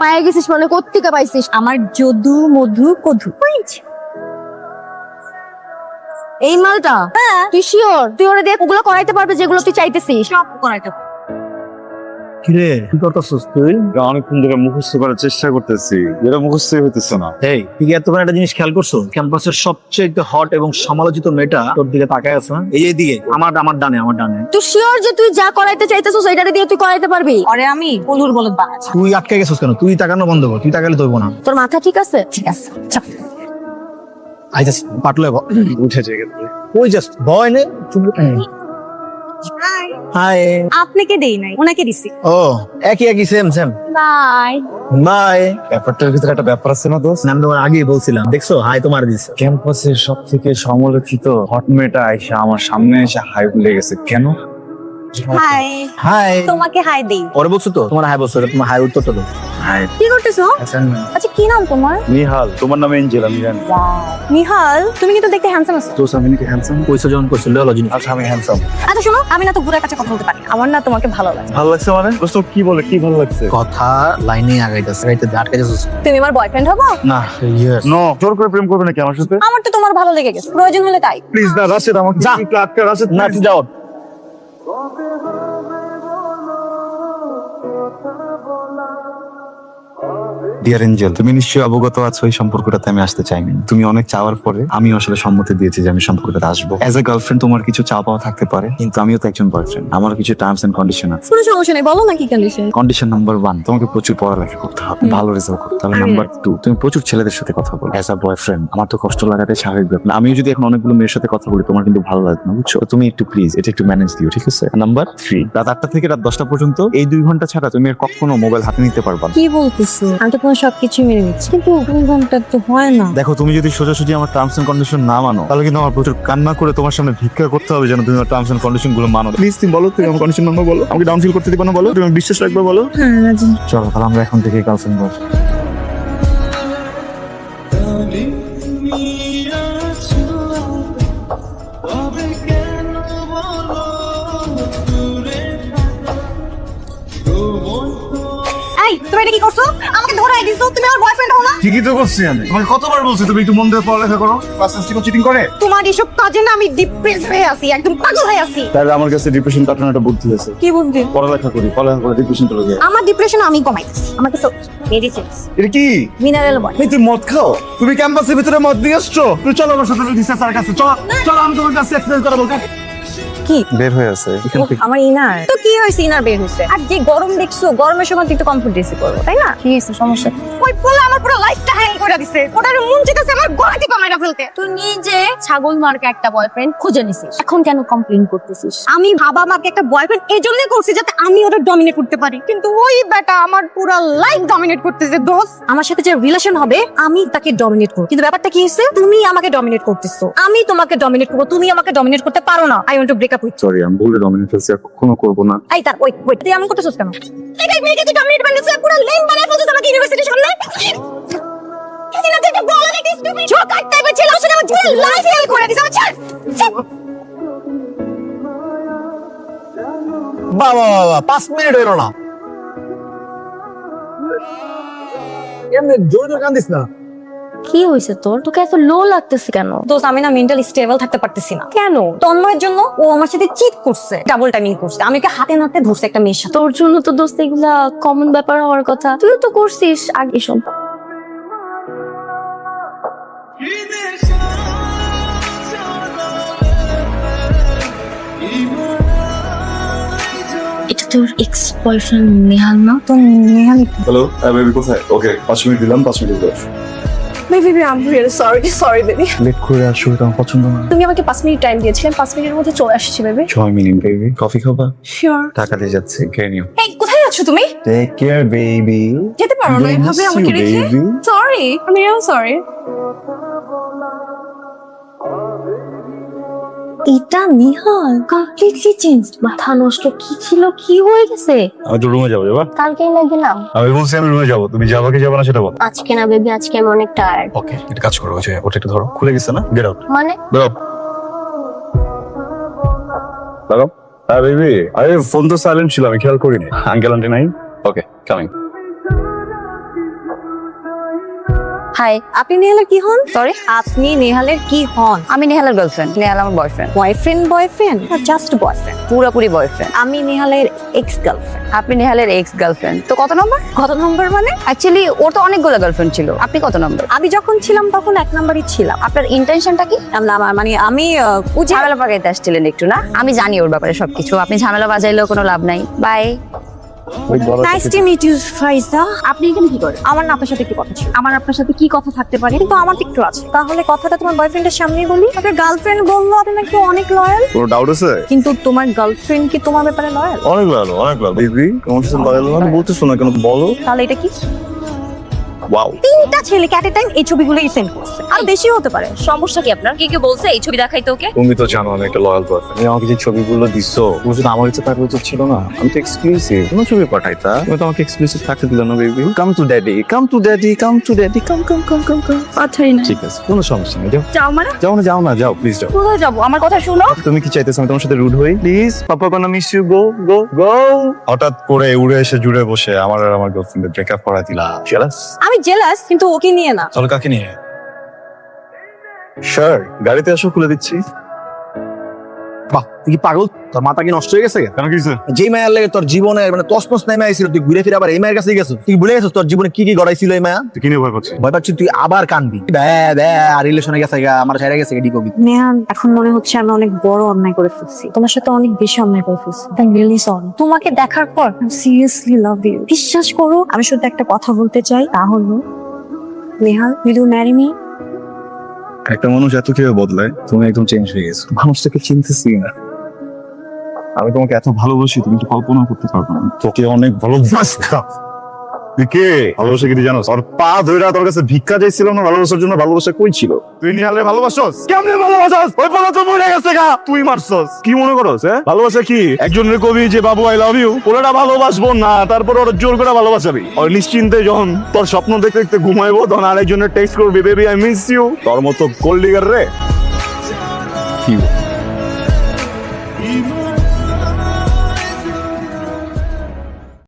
পায়ে গেছিস মানে কোত্থেকে পাইছিস? আমার যদু মধু কধু এই মালটা? হ্যাঁ। তুই শিওর তুই ওরা দিয়ে ওগুলো করাইতে পারবে যেগুলো তুই চাইতেছিস? সব করাইতে কিরে কি করতেছিস তুই? অনেকক্ষণ ধরে মুখস্থ করার চেষ্টা করতেছি, যেটা মুখস্থ হইতেছে না। এই তুই কি এতক্ষণ একটা জিনিস খেয়াল করছো? ক্যাম্পাসের সবচেয়ে হট এবং সমালোচিত মেয়েটা তোর দিকে তাকায় আছে না? এই দিকে আমার ডানে তুই শিওর যে তুই যা করাইতে চাইতেছিস সেইটারে দিয়ে তুই করাইতে পারবি? আরে আমি বলুর বলদ বানাচ্ছি। তুই আটকে গেছিস কেন? তুই তাকানো বন্ধ কর, তুই তাকালে তোর না। তোর মাথা ঠিক আছে? ঠিক আছে চল। আইতাছি পাটলে উঠেছে কিন্তু। ওই জাস্ট ভয় নে। হাই। আপনাকে দেই নাই, ওনাকে দিছি। ও একই সেম বাই। বাই। ব্যাপারটার ভিতরে একটা ব্যাপার আছে না দোস্ত? আমি তোমার আগেই বলছিলাম, দেখছো হাই তোমার দিছে। ক্যাম্পাসের সব থেকে সমালোচিত হট মেয়েটা আইসা আমার সামনে এসে হাই বলে গেছে কেন? হাই। হাই। তোমাকে হাই দেই। পরে বলছো তো তোমার হাই বলছো, তোমার হাই উত্তরটা দাও। হাই কি করতেছো? আচ্ছা কি নাম তোমার? নিহাল, তোমার নাম এঞ্জেল আমি জানি। নিহাল, তুমি কিন্তু দেখতে হ্যান্ডসাম আছো। দোস্ত আমি নাকি হ্যান্ডসাম? কইছো যখন করছিল লজিন। আচ্ছা আমি হ্যান্ডসাম। আচ্ছা শোনো, আমি না তো বুড়ার কাছে কথা বলতে পারি না। আমার না তোমাকে ভালো লাগে। ভালো লাগছে মানে? দোস্ত কি বলে কি ভালো লাগছে? কথা লাইনে আগাইতেছে আটকে যাচ্ছিস তুমি আমার বয়ফ্রেন্ড হবো? না। ইয়েস। নো, জোর করে প্রেম করবে নাকি আমার সাথে? আমার তো তোমার ভালো লেগে গেছে, প্রয়োজন হলে তাই। প্লিজ না রাশেদ, আমাকে যা। একটু আটকে রাশেদ না please। তুই যাও। ডিয়ার এঞ্জেল, তুমি নিশ্চয়ই অবগত আছো এই সম্পর্কটাতে আমি আসতে চাইনি। তুমি অনেক চাওয়ার পরে আমি আসলে সম্মতি দিয়েছি যে আমি সম্পর্কটাতে আসবো। অ্যাজ এ গার্লফ্রেন্ড তোমার কিছু চাওয়া পাওয়া থাকতে পারে, কিন্তু আমিও তো একজন বয়ফ্রেন্ড, আমার কিছু টার্মস এন্ড কন্ডিশন আছে। কোনো সমস্যা নেই, বলো না কি কন্ডিশন। কন্ডিশন নাম্বার 1, তোমাকে প্রচুর পড়ালেখা করতে হবে, ভালো রেজাল্ট করতে হবে। নাম্বার 2, তুমি প্রচুর ছেলেদের সাথে কথা বলো। অ্যাজ আ বয়ফ্রেন্ড আমার তো কষ্ট লাগাতে স্বাভাবিক ব্যাপার। আমিও যদি এখন অনেকগুলো মেয়ের সাথে কথা বলি তোমার কিন্তু ভালো লাগবে না, বুঝছো? তো তুমি একটু প্লিজ এটা একটু ম্যানেজ দিও, ঠিক আছে? নাম্বার 3, রাত 8টা থেকে রাত 10টা পর্যন্ত এই 2 ঘন্টা ছাড়া তুমি আর কখনো মোবাইল হাতে নিতে পারবা না। কি বলতেছো? আমি তো তোমার সবকিছু মেনে নিচ্ছি, কিন্তু 2 ঘন্টা তো হয় না। দেখো, তুমি যদি সোজাসুজি আমার টার্মস এন্ড কন্ডিশন না মানো তাহলে কিন্তু আমার প্রচুর কান্না করে তোমার সামনে ভিক্ষা করতে হবে যেন তুমি আমার টার্মস এন্ড কন্ডিশন গুলো মানো। প্লিজ তুমি বলো, তুমি আমার কন্ডিশন নাম্বার বলো, আমাকে ডাউন ফিল করতে দিবা না বলো, তুমি বিশ্বাস রাখবে বলো। হ্যাঁ রাজি। চলো তাহলে আমরা এখন থেকে গার্লফ্রেন্ড বল। এই তুমি এটা কি করছো? আমাকে ধরাই দিছো, তুমি আমার বয়ফ্রেন্ড হও না? ঠিকই তো করছি আমি। তোমাকে কতবার বলছি তুমি একটু মন দিয়ে পড়ালেখা করো? ক্লাস টেস্টে চিটিং করে? তোমার এসব কাজে না আমি ডিপ্রেস হয়ে আছি, একদম পাগল হয়ে আছি। তাহলে আমার কাছে ডিপ্রেশন কাটানোর একটা বুদ্ধি আছে। কি বুদ্ধি? পড়ালেখা করে ডিপ্রেশন চলে যায়। আমার ডিপ্রেশন আমি কমাইতেছি। আমার কাছে মেডিসিন, এটা কি? Mineral water. এই তুই মদ খাও? তুমি ক্যাম্পাসের ভিতরে মদ নিয়ে আসছো? তুই চলো আমার সাথে রিসার্চ স্যারের কাছে চলো। চলো আমি তোমার কাছে এক্সপ্লেইন করাবো। কি বের হয়ে আছে এখান থেকে। আমার ইনার তো কি হয়েছে? ইনার বের হয়েছে। আর যে গরম দেখছো, গরমের সময় তো একটু কমফোর্ট দিছি করবো, তাই না? কি হয়েছে সমস্যা? ওই পোলা আমার পুরো লাইফটা হ্যাং করে দিছে। ওটার মন চেয়েছে আমার গলা টিপা মাইরা ফেলতে। তুই নিজে ছাগল মার্কা একটা বয়ফ্রেন্ড খুঁজে নিছিস, এখন কেন কমপ্লেইন করতেছিস? আমি বাবা মাকে একটা বয়ফ্রেন্ড এই জন্যই করছি যাতে আমি ওটা ডমিনেট করতে পারি, কিন্তু ওই বেটা আমার পুরো লাইফ ডমিনেট করতেছে। দোস্ত, আমার সাথে যে রিলেশন হবে আমি তাকে ডমিনেট করব, কিন্তু ব্যাপারটা কি হয়েছে? তুমি আমাকে ডমিনেট করতেছো, আমি তোমাকে ডমিনেট করবো, তুমি আমাকে ডমিনেট করতে পারো না। I want to break up with. Sorry, আমি ভুলে ডমিনেট ফেলছি, আর কখনো করবো না। এই তার ওয়েট ওয়েট, তুই এমন করতেছিস কেন? এই মেয়েকে তুই ডমিনেট বানিয়েছিস, পুরো লেম বানিয়ে ফেলছিস আমাকে ইউনিভার্সিটির সামনে। কিসিনা তুই তো বলা দেখছিস তুমি ছোট টাইপের ছেলে, আসলে আমার পুরো লাইফ হেল করে দিছ। আমার ছাড়। বাবা 5 মিনিট হইলো না। এমনি জোরে কান্দিস না। কি হয়েছে তোর? তোকে এত লো লাগতেছে কেন? দোস্ত, আমি না মেন্টালি স্টেবল থাকতে পারতেছি না। কেন? তন্ময়ের জন্য ও আমার সাথে চিট করছে, ডাবল টাইমিং করছে। আমি ওকে হাতে নাতে ধরছে একটা মেয়ের সাথে। তোর জন্য তো দোস্ত এগুলা কমন ব্যাপার হওয়ার কথা, তুইও তো করছিস আগে। শোন, এটা তোর এক্স বয়ফ্রেন্ড নেহাল না? তো নেহাল। হ্যালো, বেবি কোথায়? ওকে 5 মিনিট দিলাম, 5 মিনিট দাও। Baby I am really sorry baby. Late করে আসো, এটা আমার পছন্দ না। তুমি আমাকে 5 মিনিট টাইম দিয়েছিলেন, 5 মিনিটের মধ্যে চলে আসছি বেবি। 6 minute baby. কফি খাবা? শিওর। টাকা দিয়ে যাচ্ছে, খেয়ে নিও। এই কোথায় যাচ্ছ তুমি? Take care baby. যেতে পারো না এভাবে আমাকে রেখে। সরি, আমি রিয়েলি সরি। এটা নিহাল কমপ্লিটলি চেঞ্জ। মাথা নষ্ট কি ছিল, কি হয়ে গেছে? আমি তো রুমে যাবো, যাবা? কালকেই না গেলাম। আমি বলছি আমি রুমে যাবো, তুমি যাবা কি যাবা না সেটা বলো। আজকে না বেবি, আজকে আমি অনেক টায়ার্ড। ওকে, এটা কাজ করো, ওটা একটু ধরো। খুলে গেছে না? Get out. মানে বেরো। লাগাও। হ্যাঁ বেবি, আরে ফোন তো সাইলেন্ট ছিল, আমি খেয়াল করিনি। আঙ্কেল আন্টি নাই? ওকে, কামিং। হাই, আপনি নেহালের কি হন? সরি, আপনি নেহালের কি হন? আমি নেহালের গার্লফ্রেন্ড, নেহাল আমার বয়ফ্রেন্ড, বয়ফ্রেন্ড জাস্ট বয়ফ্রেন্ড? পুরোপুরি বয়ফ্রেন্ড। আমি নেহালের এক্স গার্লফ্রেন্ড। আপনি নেহালের এক্স গার্লফ্রেন্ড, তো কত নম্বর? কত নম্বর মানে? অ্যাকচুয়ালি ওর তো অনেকগুলো গার্লফ্রেন্ড ছিল, আপনি কত নম্বর? আমি যখন ছিলাম তখন 1 নম্বরই ছিলাম। আপনার ইন্টেনশনটা কি? না, মানে আমি ঝামেলা পাকাইতে আসছিলেন একটু না? আমি জানি ওর ব্যাপারে সবকিছু, আপনি ঝামেলা বাজাইলেও কোনো লাভ নাই। Bye. Nice to meet you Faiza. আপনি এখানে কি করেন? আমার না আপনার সাথে একটু কথা ছিল। আমার আপনার সাথে কি কথা থাকতে পারে? কিন্তু আমার তো একটু আছে। তাহলে কথাটা তোমার বয়ফ্রেন্ডের সামনেই বলি। আপনার গার্লফ্রেন্ড বললো আপনি নাকি অনেক লয়াল, কোনো ডাউট আছে? কিন্তু তোমার গার্লফ্রেন্ড কি তোমার ব্যাপারে লয়াল? অনেক ভালো, অনেক ভালো। বেবি তোমার সাথে লয়াল না বলতেছো না কেন বলো? তাহলে এটা কি? ওয়াও, 3টা ছেলেকে এট এ টাইম এই ছবিগুলোই সেন্ড করছে, আর বেশি হতে পারে। সমস্যা কি আপনার? কে বলছে এই ছবি দেখাইতে ওকে? তুমি তো জানো আমি একটা লয়াল পারসন। তুমি আমাকে যে ছবিগুলো দিছো, তুমি শুধু আমার ইচ্ছা থাকলে উচিত ছিল না। আমি তো এক্সক্লুসিভ, কোনো ছবি পাঠাইতা। তুমি তো আমাকে এক্সক্লুসিভ থাকতে দিলে না baby. Come to daddy, come to daddy, come to daddy, come come come come come. আচ্ছাই না। ঠিক আছে, কোনো সমস্যা নেই। যাও যাও মানে? যাও না, যাও প্লিজ যাও। কোথায় যাবো? আমার কথা শুনো। তুমি কি চাইতেছো আমি তোমার সাথে রুড হই? Please, papa gonna miss you, go go go. হঠাৎ করে উড়ে এসে জুড়ে বসে আমার আর আমার গার্লফ্রেন্ডের ব্রেকআপ করা দিলা। জেলাস? আমি জেলাস, কিন্তু ওকে নিয়ে না। চলো কাকে নিয়ে? স্যার, গাড়িতে আসো, খুলে দিচ্ছি। বাহ, তুই কি পাগল? তোর মাথা কি নষ্ট হয়ে গেছে? কেন কিছু? যেই মায়ের লাগে তোর জীবনে মানে তসমস নেমে আইছিল, তুই ঘুরে ফিরে আবার এই মায়ের কাছে গেছিস। তুই ভুলে গেছিস তোর জীবনে কি কি গড়াইছিল এই মায়া? তুই কি নিয়ে ভয় করছিস? ভয় পাচ্ছি তুই আবার কানবি। আর রিলেশনে গেছে গা, আমার ছেড়ে গেছে গা, ডিকবি। নেহান, এখন মনে হচ্ছে আমি অনেক বড় অন্যায় করে ফেলছি। তোমার সাথে অনেক বেশি অন্যায় করে ফেলছি। I am really sorry. তোমাকে দেখার পর সিরিয়াসলি লাভ ইউ। বিশ্বাস করো, আমি শুধু একটা কথা বলতে চাই, তা হলো Nehal, will you marry me? একটা মানুষ এত কিভাবে বদলায়? তুমি একদম চেঞ্জ হয়ে গেছো। মানুষটাকে চিনতেছি না। আমি তোমাকে এত ভালোবাসি, তুমি তো কল্পনা করতে পারবে না। তোকে অনেক ভালোবাসতাম। তুই কে? ভালোবাসা কি তুই জানোস? আর পা ধইরা তোর কাছে ভিক্ষা চাইছিল না ভালোবাসার জন্য? ভালোবাসা কই ছিল? তুই নিহালে ভালোবাসছস? কেমনে ভালোবাসছস? ওই পোলা তো মরে গেছে গা, তুই মারছস। কি মনে করস? ভালোবাসা কি একজনের কবি যে বাবু আই লাভ ইউ, ওরা ভালোবাসবো না, তারপর ওরা জোর করে ভালোবাসাবি। আর নিশ্চিন্তে যখন তোর স্বপ্ন দেখতে দেখতে ঘুমাইবো, তখন আরেকজনের টেক্সট করবি, বেবি আই মিস ইউ। তোর মতো কোল্ড ডিগার রে। কি